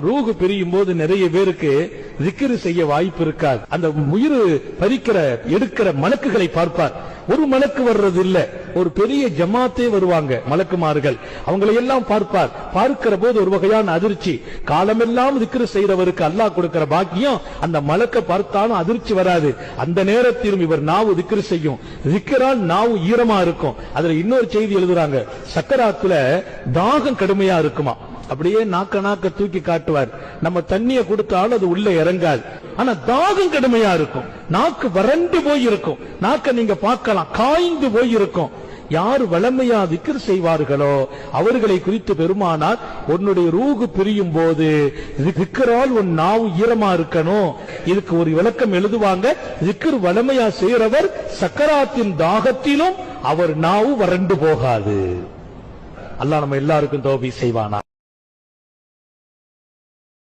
ரூஹு பிரியும் போது நிறைய பேருக்கு zikr செய்ய வாய்ப்பு இருக்காது. அந்த உயிர் பறிக்கிற எடுக்கிற மலக்குகளை பார்ப்பார். ஒரு மலக்கு வர்றது இல்ல, ஒரு பெரிய ஜமாத்தே வருவாங்க மலக்குமார்கள், அவங்களை எல்லாம் பார்ப்பார். பார்க்கிற போது ஒரு வகையான அதிர்ச்சி. காலமெல்லாம் zikr செய்யறவருக்கு அல்லாஹ் கொடுக்கிற பாக்கியம் அந்த மலக்க பார்த்தாலும் அதிர்ச்சி வராது. அந்த நேரத்திலும் இவர் நாவு zikr செய்யும். zikரால் நாவு ஈரமா இருக்கும். அதுல இன்னொரு செய்தி எழுதுறாங்க, சக்கராத்துல தாகம் கடுமையா இருக்குமா, அப்படியே நாக்க தூக்கி காட்டுவார். நம்ம தண்ணியை கொடுத்தாலும் அது உள்ள இறங்காது. ஆனா தாகம் கடுமையா இருக்கும், நாக்கு வறண்டு போய் இருக்கும், நாக்க நீங்க பார்க்கலாம் காய்ந்து போய் இருக்கும். யார் வளமையா zikr செய்வார்களோ அவர்களை குறித்து பெருமானார், உன்னுடைய ரூஹு பிரியும் போது zikரால் உன் நாவு ஈரமா இருக்கணும். இதுக்கு ஒரு விளக்கம் எழுதுவாங்க, zikr வளமையா செய்றவர் சக்கராத்தின் தாகத்திலும் அவர் நாவு வறண்டு போகாது. அல்லாஹ் நம்ம எல்லாருக்கும் தௌபீக் செய்வானா.